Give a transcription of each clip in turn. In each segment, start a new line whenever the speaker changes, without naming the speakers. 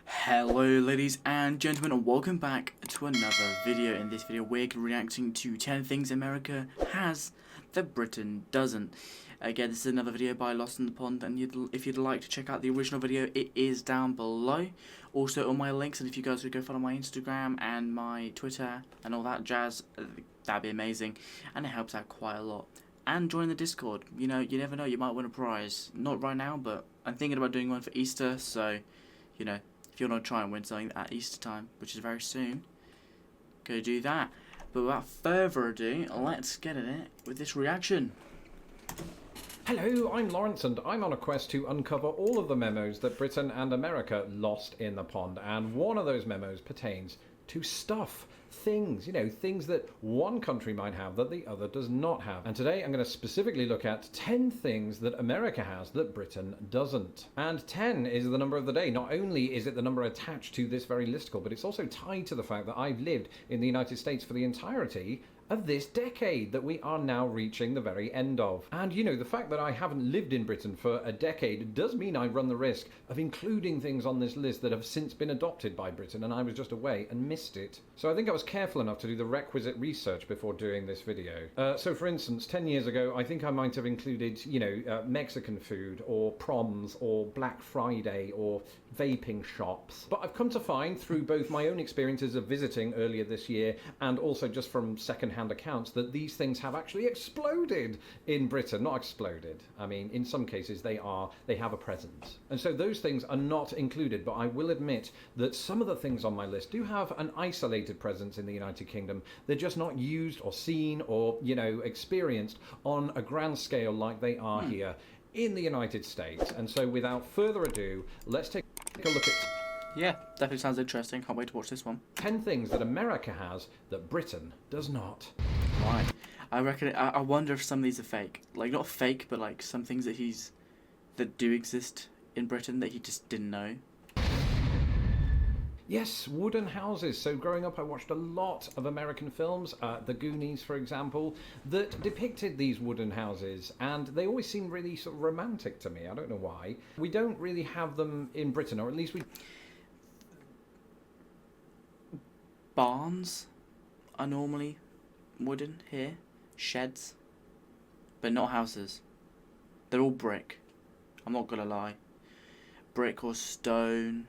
Hello ladies and gentlemen, and welcome back to another video. In this video we're reacting to 10 things America has that Britain doesn't. Again, this is another video by Lost in the Pond, and if you'd like to check out the original video, it is down below. Also all my links, and if you guys would go follow my Instagram and my Twitter and all that jazz, that'd be amazing, and it helps out quite a lot. And join the Discord. You know, you never know, you might win a prize. Not right now, but I'm thinking about doing one for Easter, so, you know, if you want to try and win something at Easter time, which is very soon, go do that. But without further ado, let's get in it with this reaction.
Hello, I'm Lawrence, and I'm on a quest to uncover all of the memos that Britain and America lost in the pond. And one of those memos pertains to stuff, things, things that one country might have that the other does not have. And today I'm going to specifically look at 10 things that America has that Britain doesn't. And 10 is the number of the day. Not only is it the number attached to this very listicle, but it's also tied to the fact that I've lived in the United States for the entirety of this decade that we are now reaching the very end of. And the fact that I haven't lived in Britain for a decade does mean I run the risk of including things on this list that have since been adopted by Britain and I was just away and missed it. So I think I was careful enough to do the requisite research before doing this video. So for instance, 10 years ago, I think I might have included, Mexican food or proms or Black Friday or vaping shops. But I've come to find through both my own experiences of visiting earlier this year and also just from second-hand accounts that these things have actually exploded in Britain. Not exploded. I mean, in some cases they have a presence. And so those things are not included, but I will admit that some of the things on my list do have an isolated presence in the United Kingdom. They're just not used or seen or, experienced on a grand scale like they are here in the United States. And so without further ado, let's take a look at...
Yeah, definitely sounds interesting. Can't wait to watch this one.
10 things that America has that Britain does not.
Right. I wonder if some of these are fake. Like, not fake, but like some things that do exist in Britain that he just didn't know.
Yes, wooden houses. So growing up I watched a lot of American films, The Goonies for example, that depicted these wooden houses, and they always seemed really sort of romantic to me. I don't know why. We don't really have them in Britain, or at least we...
Barns are normally wooden here, sheds, but not houses. They're all brick. I'm not gonna lie. Brick or stone.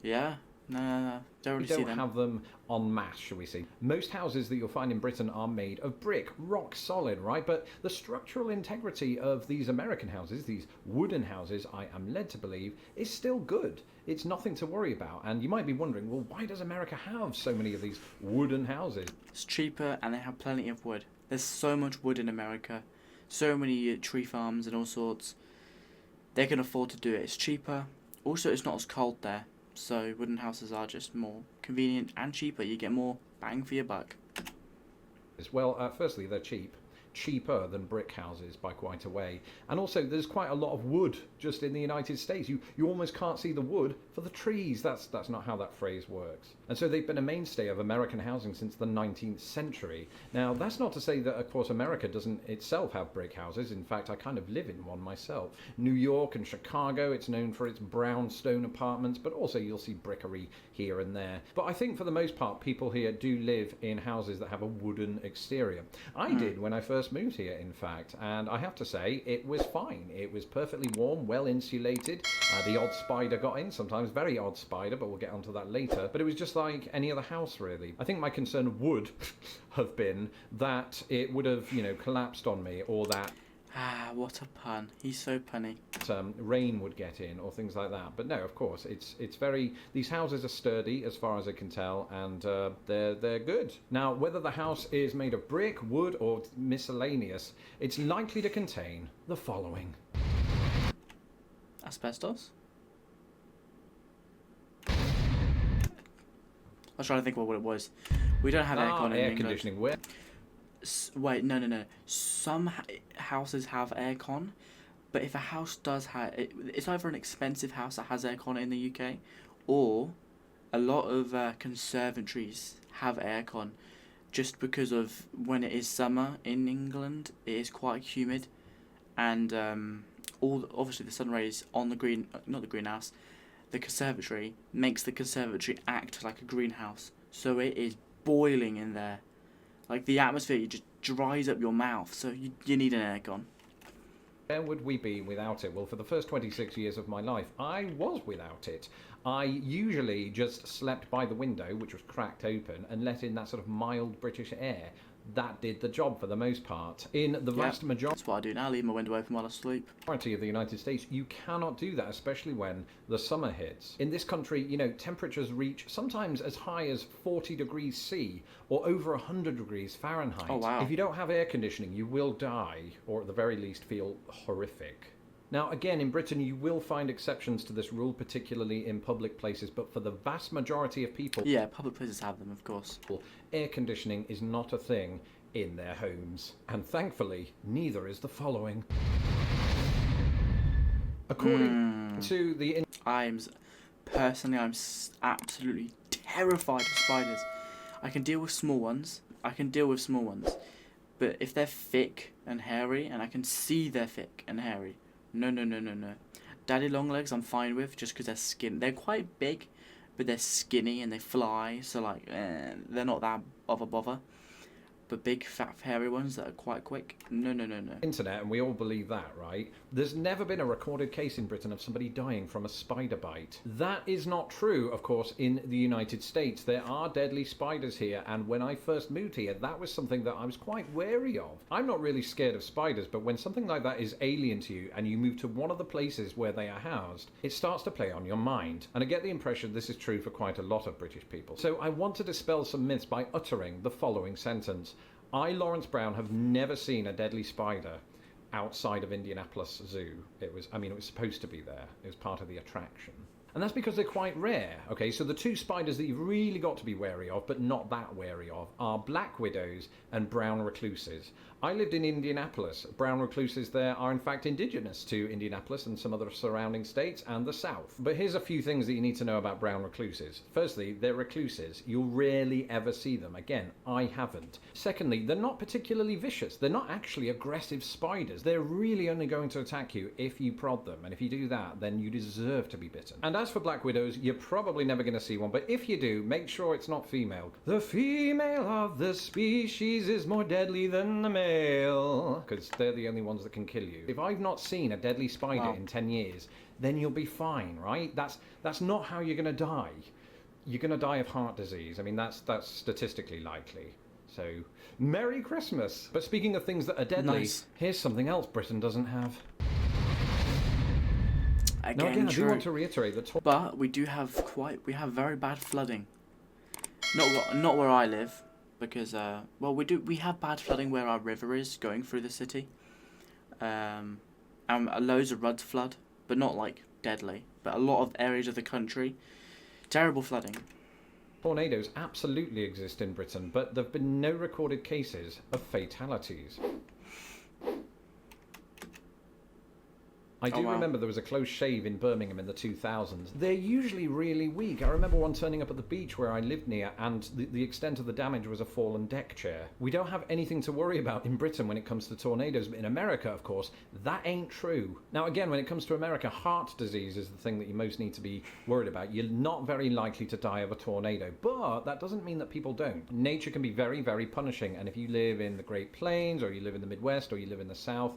Yeah, no, don't really see them.
We don't have them en masse, shall we say. Most houses that you'll find in Britain are made of brick, rock solid, right? But the structural integrity of these American houses, these wooden houses, I am led to believe, is still good. It's nothing to worry about. And you might be wondering, well, why does America have so many of these wooden houses?
It's cheaper and they have plenty of wood. There's so much wood in America. So many tree farms and all sorts. They can afford to do it. It's cheaper. Also, it's not as cold there. So wooden houses are just more convenient and cheaper. You get more bang for your buck.
Well, firstly, they're cheap. Cheaper than brick houses by quite a way. And also there's quite a lot of wood just in the United States. You almost can't see the wood for the trees. That's not how that phrase works. And so they've been a mainstay of American housing since the 19th century. Now that's not to say that of course America doesn't itself have brick houses. In fact, I kind of live in one myself. New York and Chicago, it's known for its brownstone apartments, but also you'll see brickery here and there. But I think for the most part people here do live in houses that have a wooden exterior. I did when I first moved here, in fact, and I have to say it was fine. It was perfectly warm, well insulated. The odd spider got in, sometimes very odd spider, but we'll get onto that later. But it was just like any other house, really. I think my concern would have been that it would have, collapsed on me, or that...
Ah, what a pun. He's so punny.
Rain would get in or things like that. But no, of course, it's very... These houses are sturdy as far as I can tell, and they're good. Now, whether the house is made of brick, wood or miscellaneous, it's likely to contain the following.
Asbestos? I was trying to think what it was. We don't have aircon in
air
England.
Conditioning. Where?
Wait, no. Some houses have aircon, but if a house does have... It's either an expensive house that has aircon in the UK, or a lot of conservatories have aircon, just because of when it is summer in England, it is quite humid, and obviously the sun rays on the not the greenhouse, the conservatory makes the conservatory act like a greenhouse. So it is boiling in there. Like the atmosphere just dries up your mouth. So you need an aircon.
Where would we be without it? Well, for the first 26 years of my life, I was without it. I usually just slept by the window, which was cracked open, and let in that sort of mild British air. That did the job for the most part. In the vast majority
That's what I do now, leave my window open while I sleep.
of the United States, you cannot do that, especially when the summer hits. In this country, you know, temperatures reach sometimes as high as 40 degrees C or over 100 degrees Fahrenheit.
Oh, wow.
If you don't have air conditioning, you will die, or at the very least feel horrific. Now, again, in Britain, you will find exceptions to this rule, particularly in public places, but for the vast majority of people...
Yeah, public places have them, of course.
Air conditioning is not a thing in their homes. And thankfully, neither is the following. According to the...
I'm absolutely terrified of spiders. I can deal with small ones. But if they're thick and hairy, and I can see they're thick and hairy... No. Daddy long legs I'm fine with, just because they're quite big, but they're skinny and they fly, so like, they're not that of a bother. But big, fat, hairy ones that are quite quick, no.
Internet, and we all believe that, right? There's never been a recorded case in Britain of somebody dying from a spider bite. That is not true, of course, in the United States. There are deadly spiders here, and when I first moved here, that was something that I was quite wary of. I'm not really scared of spiders, but when something like that is alien to you, and you move to one of the places where they are housed, it starts to play on your mind. And I get the impression this is true for quite a lot of British people. So I want to dispel some myths by uttering the following sentence. I, Lawrence Brown, have never seen a deadly spider outside of Indianapolis Zoo. It was supposed to be there. It was part of the attraction. And that's because they're quite rare. Okay, so the two spiders that you've really got to be wary of, but not that wary of, are black widows and brown recluses. I lived in Indianapolis. Brown recluses there are in fact indigenous to Indianapolis and some other surrounding states and the South. But here's a few things that you need to know about brown recluses. Firstly, they're recluses. You'll rarely ever see them. Again, I haven't. Secondly, they're not particularly vicious. They're not actually aggressive spiders. They're really only going to attack you if you prod them. And if you do that, then you deserve to be bitten. And as for black widows, you're probably never going to see one. But if you do, make sure it's not female. The female of the species is more deadly than the male. Because they're the only ones that can kill you. If I've not seen a deadly spider in 10 years, then you'll be fine, right? That's not how you're going to die. You're going to die of heart disease. I mean, that's statistically likely. So, Merry Christmas! But speaking of things that are deadly, here's something else Britain doesn't have.
Again,
I do want to reiterate that...
But we have very bad flooding. Not where I live. Because, we have bad flooding where our river is going through the city. And loads of roods flood, but not, like, deadly. But a lot of areas of the country, terrible flooding.
Tornadoes absolutely exist in Britain, but there have been no recorded cases of fatalities. I do remember there was a close shave in Birmingham in the 2000s. They're usually really weak. I remember one turning up at the beach where I lived near, and the extent of the damage was a fallen deck chair. We don't have anything to worry about in Britain when it comes to tornadoes, but in America, of course, that ain't true. Now, again, when it comes to America, heart disease is the thing that you most need to be worried about. You're not very likely to die of a tornado, but that doesn't mean that people don't. Nature can be very, very punishing, and if you live in the Great Plains, or you live in the Midwest, or you live in the South,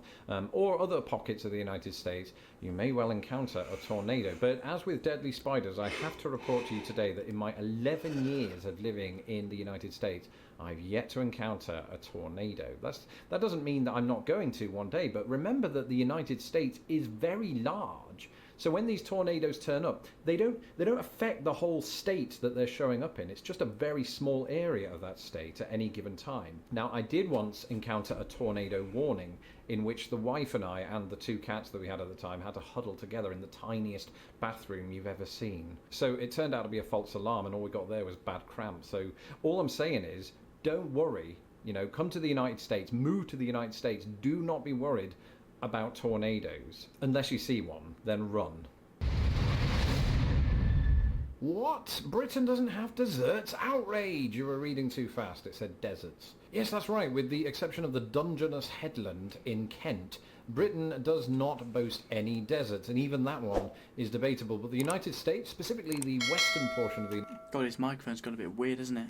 or other pockets of the United States, you may well encounter a tornado. But as with deadly spiders, I have to report to you today that in my 11 years of living in the United States, I've yet to encounter a tornado. That doesn't mean that I'm not going to one day, but remember that the United States is very large. So when these tornadoes turn up, they don't affect the whole state that they're showing up in. It's just a very small area of that state at any given time. Now, I did once encounter a tornado warning in which the wife and I and the two cats that we had at the time had to huddle together in the tiniest bathroom you've ever seen. So it turned out to be a false alarm, and all we got there was bad cramps. So all I'm saying is, don't worry. You know, come to the United States, move to the United States. Do not be worried about tornadoes. Unless you see one, then run. What? Britain doesn't have deserts? Outrage! You were reading too fast. It said deserts. Yes, that's right. With the exception of the Dungeness Headland in Kent, Britain does not boast any deserts, and even that one is debatable. But the United States, specifically the western portion of the
God, his microphone's got a bit weird, isn't it?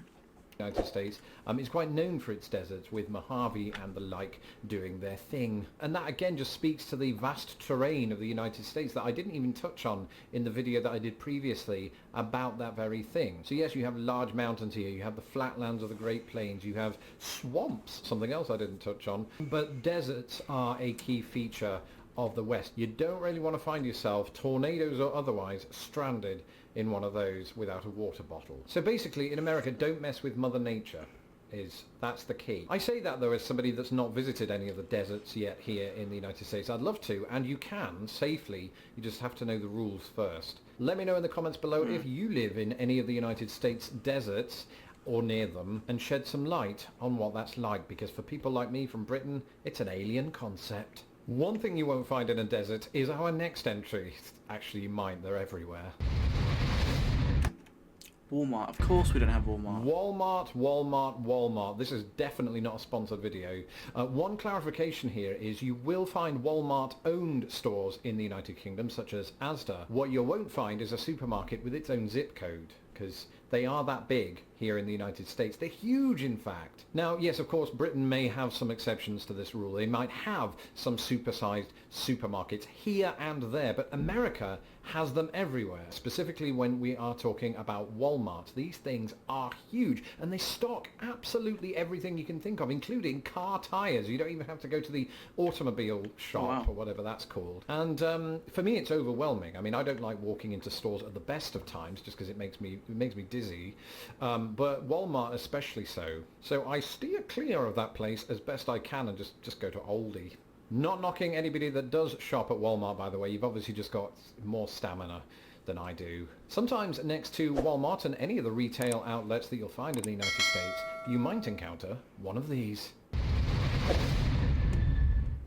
United States is quite known for its deserts, with Mojave and the like doing their thing. And that again just speaks to the vast terrain of the United States that I didn't even touch on in the video that I did previously about that very thing. So yes, you have large mountains here, you have the flatlands of the Great Plains, you have swamps, something else I didn't touch on, but deserts are a key feature of the West. You don't really want to find yourself, tornadoes or otherwise, stranded in one of those without a water bottle. So basically, in America, don't mess with Mother Nature. That's the key. I say that though as somebody that's not visited any of the deserts yet here in the United States. I'd love to, and you can safely. You just have to know the rules first. Let me know in the comments below if you live in any of the United States deserts or near them, and shed some light on what that's like, because for people like me from Britain, it's an alien concept. One thing you won't find in a desert is our next entry. Actually, you might. They're everywhere.
Walmart. Of course we don't have Walmart.
Walmart. This is definitely not a sponsored video. One clarification here is you will find Walmart-owned stores in the United Kingdom, such as Asda. What you won't find is a supermarket with its own zip code, because they are that big here in the United States. They're huge, in fact. Now, yes, of course, Britain may have some exceptions to this rule. They might have some supersized supermarkets here and there, but America has them everywhere, specifically when we are talking about Walmart. These things are huge, and they stock absolutely everything you can think of, including car tires. You don't even have to go to the automobile shop or whatever that's called. And for me, it's overwhelming. I mean, I don't like walking into stores at the best of times just because it makes me dizzy, but Walmart especially so. So I steer clear of that place as best I can and just go to Aldi. Not knocking anybody that does shop at Walmart, by the way. You've obviously just got more stamina than I do. Sometimes next to Walmart and any of the retail outlets that you'll find in the United States, you might encounter one of these.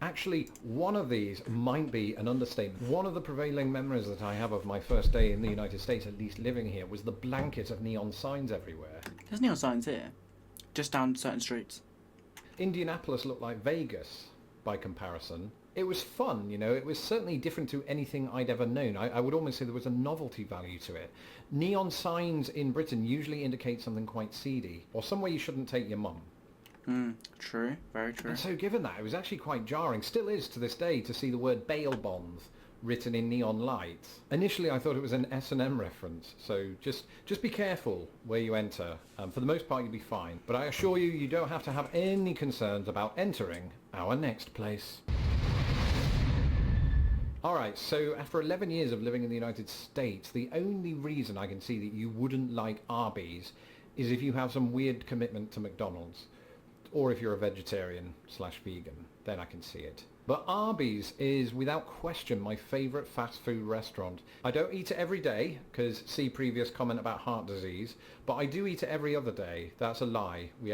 Actually, one of these might be an understatement. One of the prevailing memories that I have of my first day in the United States, at least living here, was the blanket of neon signs everywhere.
There's neon signs here, just down certain streets.
Indianapolis looked like Vegas by comparison. It was fun, you know, it was certainly different to anything I'd ever known. I would almost say there was a novelty value to it. Neon signs in Britain usually indicate something quite seedy, or somewhere you shouldn't take your mum.
True, very true.
And so given that, it was actually quite jarring, still is to this day, to see the word bail bonds written in neon lights. Initially I thought it was an S&M reference, so just be careful where you enter. For the most part you'll be fine, but I assure you, you don't have to have any concerns about entering our next place. Alright, so after 11 years of living in the United States, the only reason I can see that you wouldn't like Arbys is if you have some weird commitment to McDonald's, or if you're a vegetarian/vegan, then I can see it. But Arbys is without question my favourite fast food restaurant. I don't eat it every day, because see previous comment about heart disease, but I do eat it every other day. That's a lie. We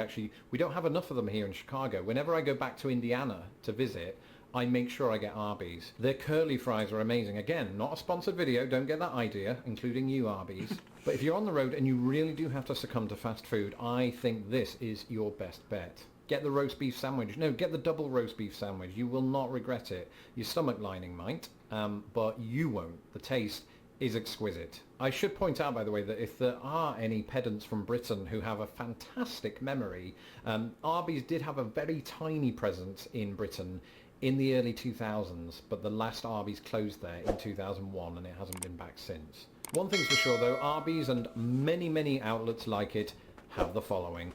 don't have enough of them here in Chicago. Whenever I go back to Indiana to visit, I make sure I get Arbys. Their curly fries are amazing. Again, not a sponsored video, don't get that idea, including you Arbys. But if you're on the road and you really do have to succumb to fast food, I think this is your best bet. Get the roast beef sandwich. No, get the double roast beef sandwich. You will not regret it. Your stomach lining might, but you won't. The taste is exquisite. I should point out, by the way, that if there are any pedants from Britain who have a fantastic memory, Arbys did have a very tiny presence in Britain in the early 2000s, but the last Arbys closed there in 2001 and it hasn't been back since. One thing's for sure though, Arbys and many outlets like it have the following.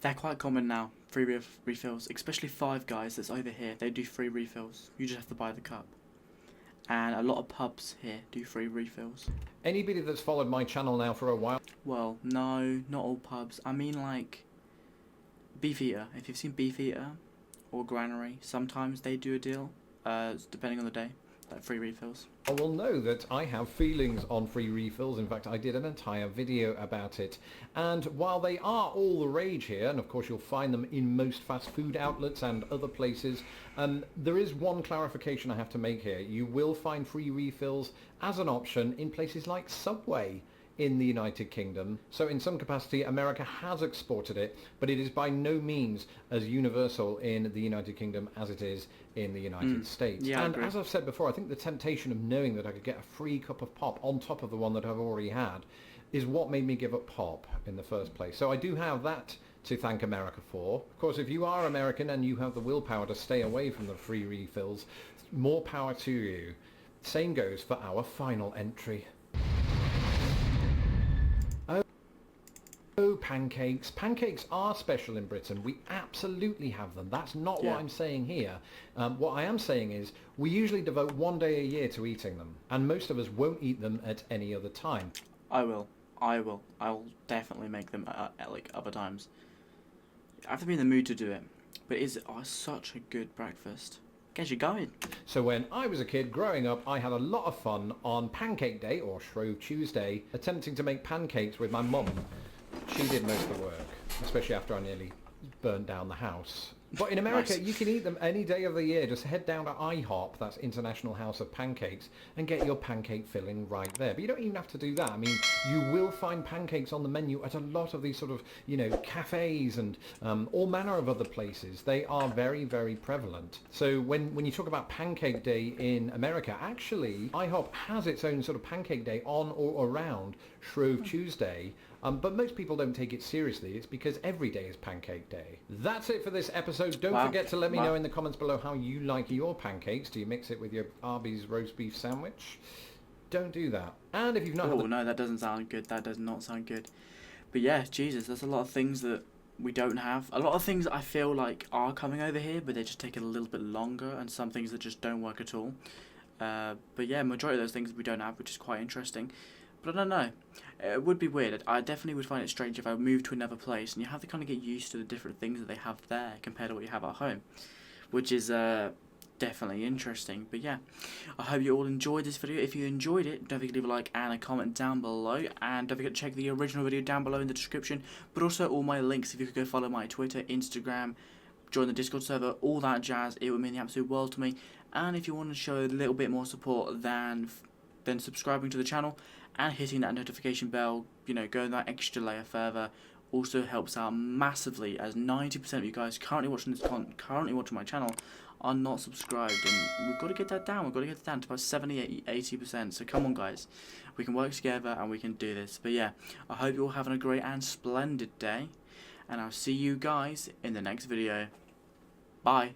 They're quite common now, free refills, especially Five Guys that's over here. They do free refills. You just have to buy the cup. And a lot of pubs here do free refills.
Anybody that's followed my channel now for a while...
Well, no, not all pubs. I mean like Beefeater. If you've seen Beefeater or Granary, sometimes they do a deal, depending on the day. like free refills.
I will know that I have feelings on free refills. In fact, I did an entire video about it. And while they are all the rage here, and of course you'll find them in most fast food outlets and other places, there is one clarification I have to make here. You will find free refills as an option in places like Subway in the United Kingdom. So in some capacity, America has exported it, but it is by no means as universal in the United Kingdom as it is in the United States.
Yeah,
and as I've said before, I think the temptation of knowing that I could get a free cup of pop on top of the one that I've already had is what made me give up pop in the first place. So I do have that to thank America for. Of course, if you are American and you have the willpower to stay away from the free refills, more power to you. Same goes for our final entry. Oh, pancakes. Pancakes are special in Britain. We absolutely have them. That's not what I'm saying here. What I am saying is we usually devote one day a year to eating them, and most of us won't eat them at any other time.
I will I'll definitely make them at like other times. I have to be in the mood to do it, but it's such a good breakfast. Gets you going.
So when I was a kid growing up, I had a lot of fun on Pancake Day, or Shrove Tuesday, attempting to make pancakes with my mum. She did most of the work, especially after I nearly burnt down the house. But in America, you can eat them any day of the year. Just head down to IHOP, that's International House of Pancakes, and get your pancake filling right there. But you don't even have to do that. I mean, you will find pancakes on the menu at a lot of these sort of, cafes and all manner of other places. They are very, very prevalent. So when you talk about Pancake Day in America, actually, IHOP has its own sort of Pancake Day on or around Shrove Tuesday. But most people don't take it seriously. It's because every day is Pancake Day. That's it for this episode. Don't forget to let me know in the comments below how you like your pancakes. Do you mix it with your Arbys roast beef sandwich? Don't do that. And if you've not...
Oh, no, that doesn't sound good. That does not sound good. But yeah, Jesus, there's a lot of things that we don't have. A lot of things I feel like are coming over here, but they're just taking a little bit longer, and some things that just don't work at all. But yeah, majority of those things we don't have, which is quite interesting. But I don't know. It would be weird. I definitely would find it strange if I moved to another place and you have to kind of get used to the different things that they have there compared to what you have at home, which is definitely interesting. But yeah, I hope you all enjoyed this video. If you enjoyed it, don't forget to leave a like and a comment down below, and don't forget to check the original video down below in the description, but also all my links. If you could go follow my Twitter, Instagram, join the Discord server, all that jazz, it would mean the absolute world to me. And if you want to show a little bit more support than subscribing to the channel and hitting that notification bell, going that extra layer further, also helps out massively, as 90% of you guys currently watching my channel are not subscribed, and we've got to get that down. We've got to get it down to about 70-80%. So come on, guys, we can work together and we can do this. But yeah, I hope you're all having a great and splendid day, and I'll see you guys in the next video. Bye.